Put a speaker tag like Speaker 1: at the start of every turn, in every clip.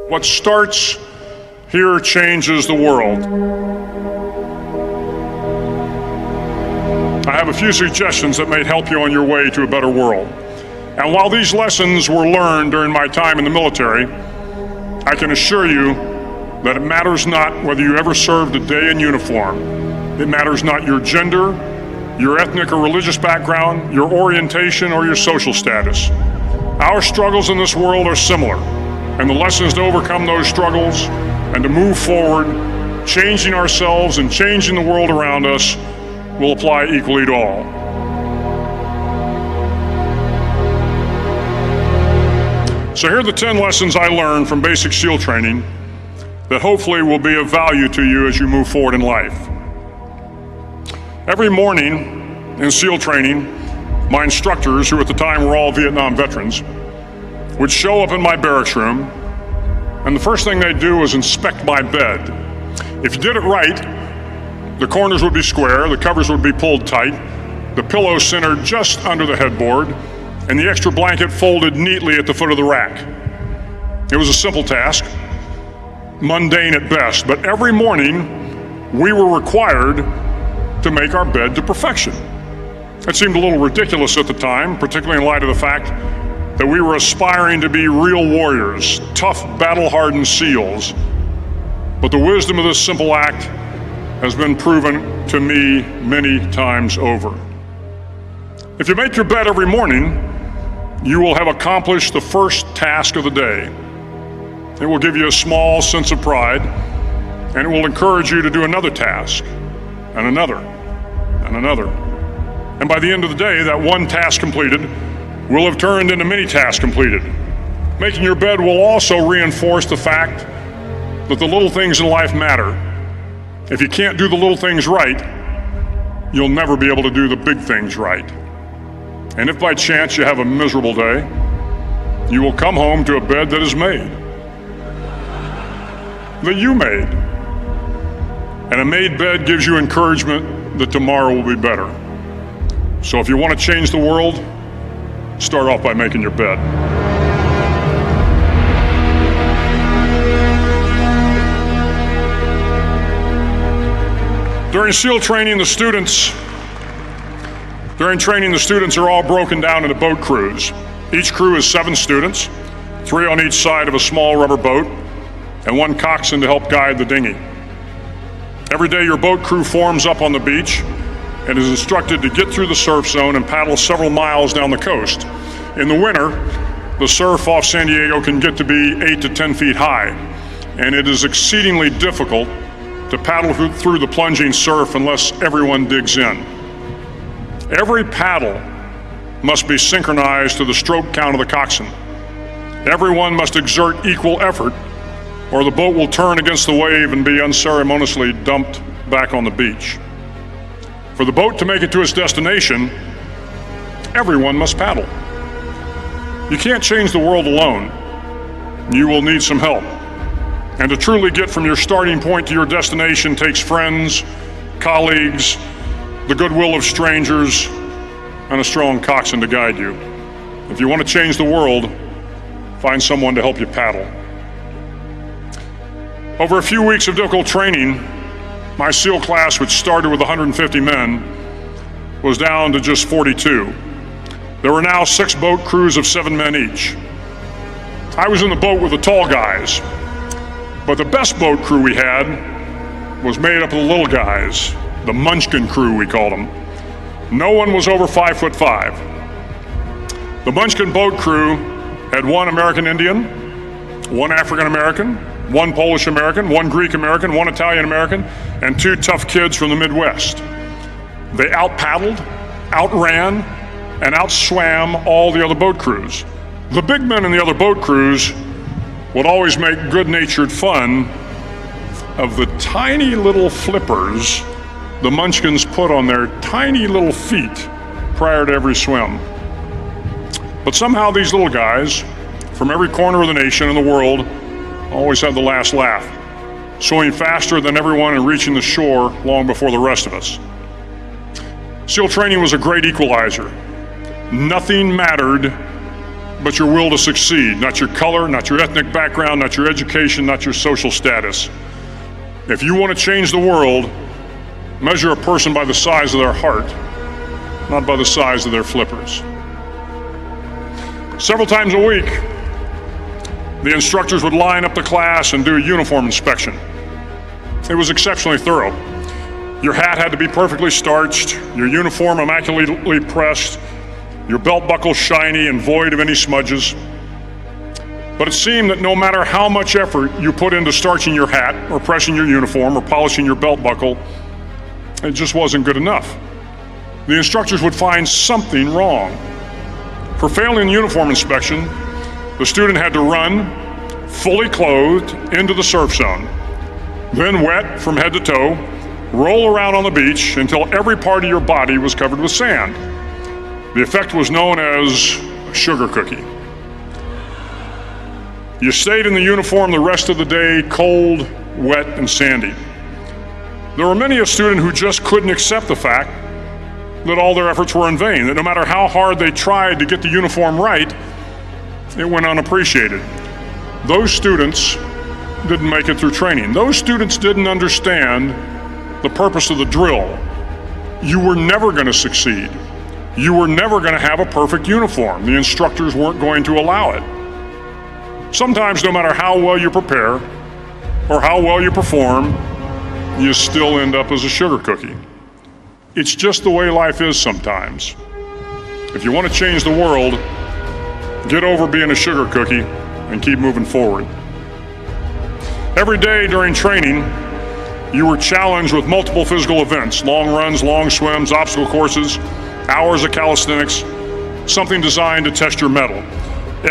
Speaker 1: What starts here changes the world. I have a few suggestions that may help you on your way to a better world. And while these lessons were learned during my time in the military, I can assure you that it matters not whether you ever served a day in uniform. It matters not your gender, your ethnic or religious background, your orientation, or your social status. Our struggles in this world are similar, and the lessons to overcome those struggles and to move forward, changing ourselves and changing the world around us, will apply equally to all. So here are the 10 lessons I learned from basic SEAL training that hopefully will be of value to you as you move forward in life. Every morning in SEAL training, my instructors, who at the time were all Vietnam veterans, would show up in my barracks room, and the first thing they'd do was inspect my bed. If you did it right, the corners would be square, the covers would be pulled tight, the pillow centered just under the headboard, and the extra blanket folded neatly at the foot of the rack. It was a simple task, mundane at best, but every morning we were required to make our bed to perfection. It seemed a little ridiculous at the time, particularly in light of the fact that we were aspiring to be real warriors, tough, battle-hardened SEALs. But the wisdom of this simple act has been proven to me many times over. If you make your bed every morning, you will have accomplished the first task of the day. It will give you a small sense of pride, and it will encourage you to do another task, and another, and another. And by the end of the day, that one task completed will have turned into many tasks completed. Making your bed will also reinforce the fact that the little things in life matter. If you can't do the little things right, you'll never be able to do the big things right. And if by chance you have a miserable day, you will come home to a bed that is made, that you made. And a made bed gives you encouragement that tomorrow will be better. So if you want to change the world, start off by making your bed. During SEAL training, the students are all broken down into boat crews. Each crew is 7 students, 3 on each side of a small rubber boat, and 1 coxswain to help guide the dinghy. Every day your boat crew forms up on the beach and is instructed to get through the surf zone and paddle several miles down the coast. In the winter, the surf off San Diego can get to be 8 to 10 feet high, and it is exceedingly difficult to paddle through the plunging surf unless everyone digs in. Every paddle must be synchronized to the stroke count of the coxswain. Everyone must exert equal effort, or the boat will turn against the wave and be unceremoniously dumped back on the beach. For the boat to make it to its destination, everyone must paddle. You can't change the world alone. You will need some help. And to truly get from your starting point to your destination takes friends, colleagues, the goodwill of strangers, and a strong coxswain to guide you. If you want to change the world, find someone to help you paddle. Over a few weeks of difficult training, my SEAL class, which started with 150 men, was down to just 42. There were now 6 boat crews of 7 men each. I was in the boat with the tall guys, but the best boat crew we had was made up of the little guys, the Munchkin crew, we called them. No one was over 5'5". The Munchkin boat crew had 1 American Indian, 1 African American, 1 Polish American, 1 Greek American, 1 Italian American, and 2 tough kids from the Midwest. They out-paddled, outran, and outswam all the other boat crews. The big men in the other boat crews would always make good-natured fun of the tiny little flippers the Munchkins put on their tiny little feet prior to every swim. But somehow these little guys from every corner of the nation and the world always had the last laugh, swimming faster than everyone and reaching the shore long before the rest of us. SEAL training was a great equalizer. Nothing mattered but your will to succeed, not your color, not your ethnic background, not your education, not your social status. If you want to change the world, measure a person by the size of their heart, not by the size of their flippers. Several times a week, the instructors would line up the class and do a uniform inspection. It was exceptionally thorough. Your hat had to be perfectly starched, your uniform immaculately pressed, your belt buckle shiny and void of any smudges. But it seemed that no matter how much effort you put into starching your hat or pressing your uniform or polishing your belt buckle, it just wasn't good enough. The instructors would find something wrong. For failing the uniform inspection, the student had to run, fully clothed, into the surf zone, then wet from head to toe, roll around on the beach until every part of your body was covered with sand. The effect was known as a sugar cookie. You stayed in the uniform the rest of the day, cold, wet, and sandy. There were many a student who just couldn't accept the fact that all their efforts were in vain, that no matter how hard they tried to get the uniform right, it went unappreciated. Those students didn't make it through training. Those students didn't understand the purpose of the drill. You were never going to succeed. You were never going to have a perfect uniform. The instructors weren't going to allow it. Sometimes, no matter how well you prepare or how well you perform, you still end up as a sugar cookie. It's just the way life is sometimes. If you want to change the world, get over being a sugar cookie and keep moving forward. Every day during training, you were challenged with multiple physical events: long runs, long swims, obstacle courses, hours of calisthenics, something designed to test your mettle.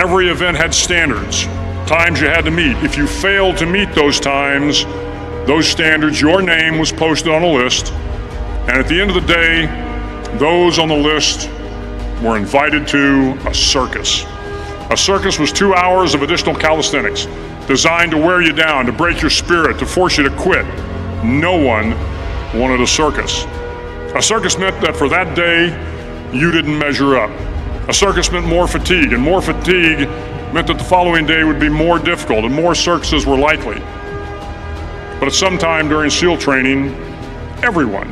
Speaker 1: Every event had standards, times you had to meet. If you failed to meet those times, those standards, your name was posted on a list, and at the end of the day, those on the list were invited to a circus. A circus was 2 hours of additional calisthenics, designed to wear you down, to break your spirit, to force you to quit. No one wanted a circus. A circus meant that for that day, you didn't measure up. A circus meant more fatigue, and more fatigue meant that the following day would be more difficult and more circuses were likely. But at some time during SEAL training, everyone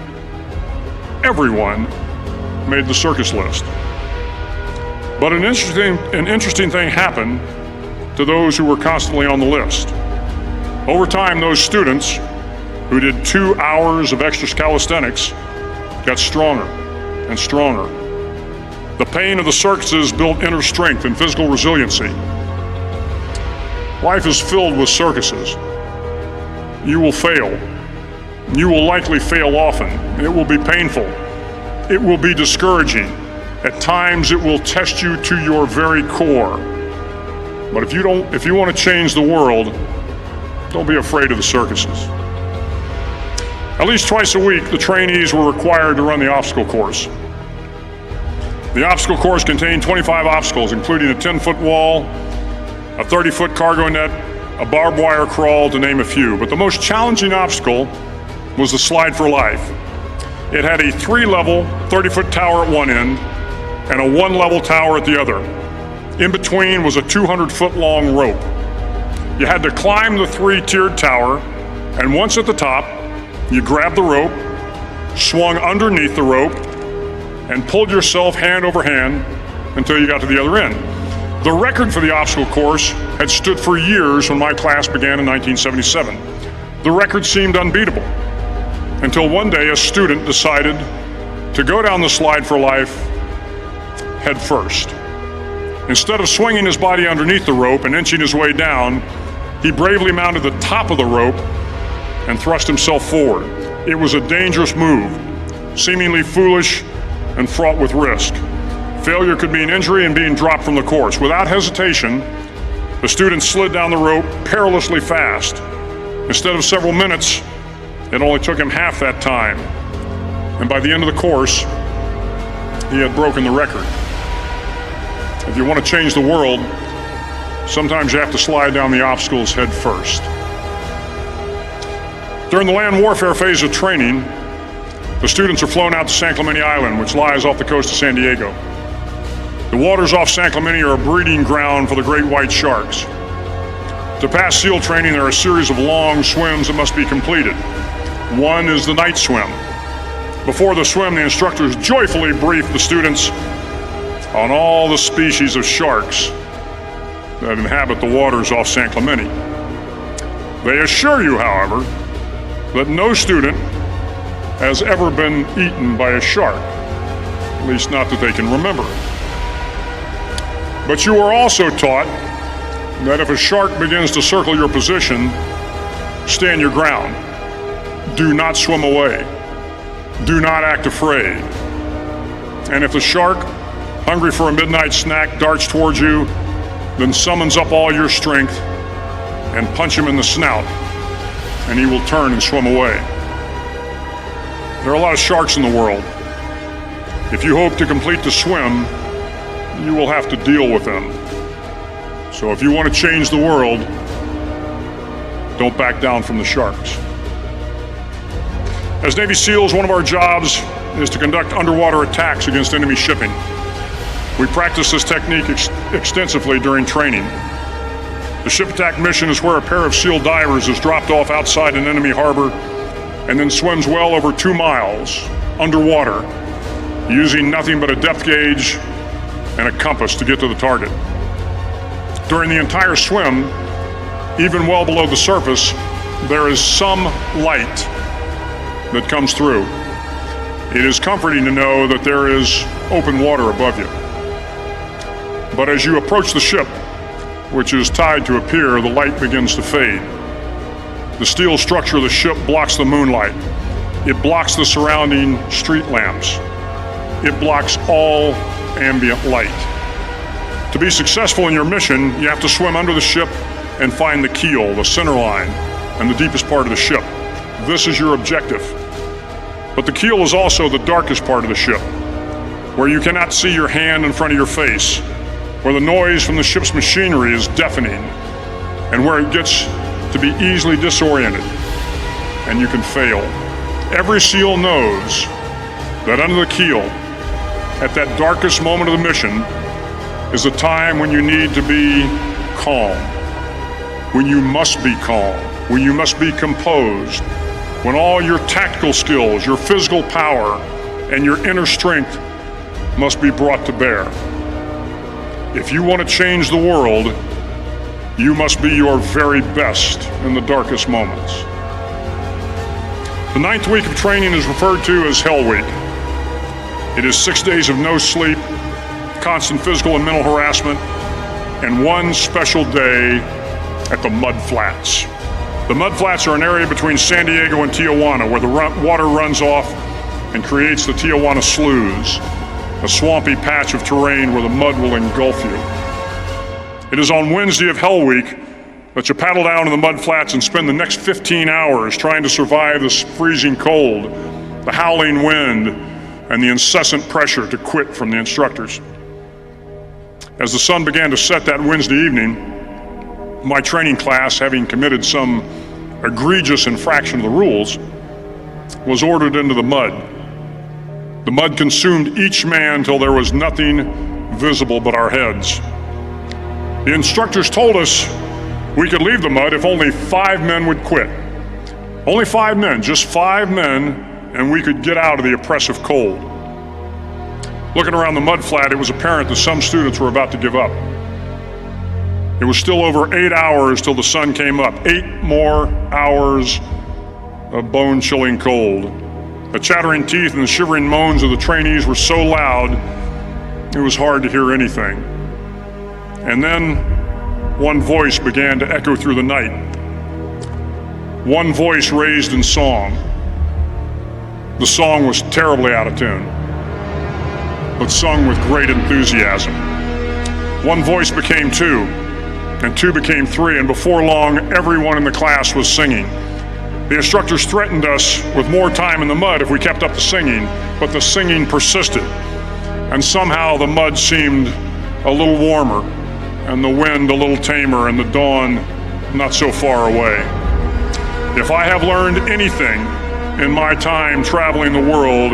Speaker 1: made the circus list. But an interesting thing happened to those who were constantly on the list. Over time, those students who did 2 hours of extra calisthenics got stronger and stronger. The pain of the circuses built inner strength and physical resiliency. Life is filled with circuses. You will fail. You will likely fail often. It will be painful. It will be discouraging. At times it will test you to your very core. But if you want to change the world, don't be afraid of the circuses. At least twice a week, the trainees were required to run the obstacle course. The obstacle course contained 25 obstacles, including a 10-foot wall, a 30-foot cargo net, a barbed wire crawl, to name a few. But the most challenging obstacle was the slide for life. It had a 3-level, 30-foot tower at one end and a 1-level tower at the other. In between was a 200-foot-long rope. You had to climb the 3-tiered tower, and once at the top, you grabbed the rope, swung underneath the rope, and pulled yourself hand over hand until you got to the other end. The record for the obstacle course had stood for years when my class began in 1977. The record seemed unbeatable until one day a student decided to go down the slide for life head first. Instead of swinging his body underneath the rope and inching his way down, he bravely mounted the top of the rope and thrust himself forward. It was a dangerous move, seemingly foolish and fraught with risk. Failure could mean injury and being dropped from the course. Without hesitation, the student slid down the rope perilously fast. Instead of several minutes, it only took him half that time. And by the end of the course, he had broken the record. If you want to change the world, sometimes you have to slide down the obstacles head first. During the land warfare phase of training, the students are flown out to San Clemente Island, which lies off the coast of San Diego. The waters off San Clemente are a breeding ground for the great white sharks. To pass SEAL training, there are a series of long swims that must be completed. One is the night swim. Before the swim, the instructors joyfully brief the students on all the species of sharks that inhabit the waters off San Clemente. They assure you, however, that no student has ever been eaten by a shark, at least not that they can remember. But you are also taught that if a shark begins to circle your position, stand your ground. Do not swim away. Do not act afraid. And if the shark, hungry for a midnight snack, darts towards you, then summons up all your strength and punch him in the snout, and he will turn and swim away. There are a lot of sharks in the world. If you hope to complete the swim, you will have to deal with them. So if you want to change the world, don't back down from the sharks. As Navy SEALs, one of our jobs is to conduct underwater attacks against enemy shipping. We practice this technique extensively during training. The ship attack mission is where a pair of SEAL divers is dropped off outside an enemy harbor and then swims well over 2 miles underwater, using nothing but a depth gauge and a compass to get to the target. During the entire swim, even well below the surface, there is some light that comes through. It is comforting to know that there is open water above you. But as you approach the ship, which is tied to a pier, the light begins to fade. The steel structure of the ship blocks the moonlight. It blocks the surrounding street lamps. It blocks all ambient light. To be successful in your mission, you have to swim under the ship and find the keel, the center line, and the deepest part of the ship. This is your objective. But the keel is also the darkest part of the ship, where you cannot see your hand in front of your face, where the noise from the ship's machinery is deafening, and where it gets to be easily disoriented, and you can fail. Every SEAL knows that under the keel, at that darkest moment of the mission, is a time when you need to be calm, when you must be calm, when you must be composed, when all your tactical skills, your physical power, and your inner strength must be brought to bear. If you want to change the world, you must be your very best in the darkest moments. The 9th week of training is referred to as Hell Week. It is 6 days of no sleep, constant physical and mental harassment, and one special day at the Mud Flats. The Mud Flats are an area between San Diego and Tijuana where the water runs off and creates the Tijuana Sloughs, a swampy patch of terrain where the mud will engulf you. It is on Wednesday of Hell Week that you paddle down to the Mud Flats and spend the next 15 hours trying to survive the freezing cold, the howling wind, and the incessant pressure to quit from the instructors. As the sun began to set that Wednesday evening, my training class, having committed some egregious infraction of the rules, was ordered into the mud. The mud consumed each man till there was nothing visible but our heads. The instructors told us we could leave the mud if only 5 men would quit. Only 5 men, just 5 men, and we could get out of the oppressive cold. Looking around the mud flat, it was apparent that some students were about to give up. It was still over 8 hours till the sun came up. 8 more hours of bone-chilling cold. The chattering teeth and the shivering moans of the trainees were so loud, it was hard to hear anything. And then one voice began to echo through the night. One voice raised in song. The song was terribly out of tune, but sung with great enthusiasm. One voice became 2, and 2 became 3, and before long, everyone in the class was singing. The instructors threatened us with more time in the mud if we kept up the singing, but the singing persisted, and somehow the mud seemed a little warmer, and the wind a little tamer, and the dawn not so far away. If I have learned anything in my time traveling the world,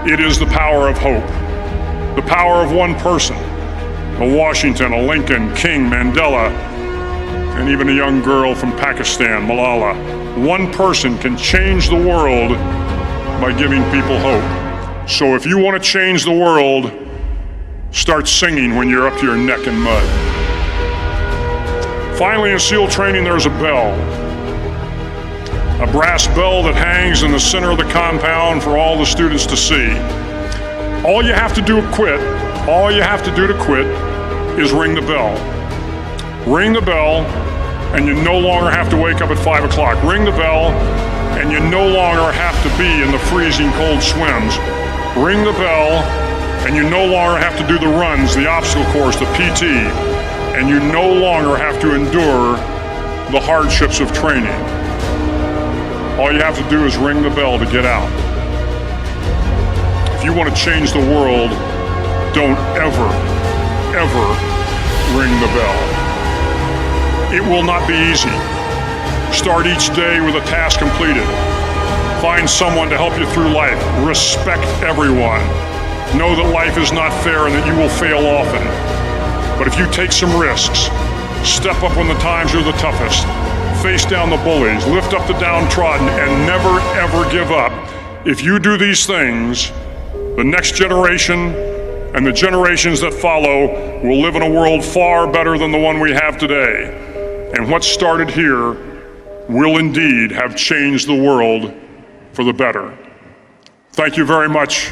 Speaker 1: it is the power of hope. The power of one person, a Washington, a Lincoln, King, Mandela, and even a young girl from Pakistan, Malala. One person can change the world by giving people hope. So if you want to change the world, start singing when you're up to your neck in mud. Finally, in SEAL training, there's a bell. A brass bell that hangs in the center of the compound for all the students to see. All you have to do to quit is ring the bell. Ring the bell, and you no longer have to wake up at 5 o'clock. Ring the bell, and you no longer have to be in the freezing cold swims. Ring the bell, and you no longer have to do the runs, the obstacle course, the PT, and you no longer have to endure the hardships of training. All you have to do is ring the bell to get out. If you want to change the world, don't ever ring the bell. It will not be easy. Start each day with a task completed. Find someone to help you through life. Respect everyone. Know that life is not fair and that you will fail often. But if you take some risks, step up when the times are the toughest, face down the bullies, lift up the downtrodden, and never ever give up. If you do these things, the next generation and the generations that follow will live in a world far better than the one we have today. And what started here will indeed have changed the world for the better. Thank you very much.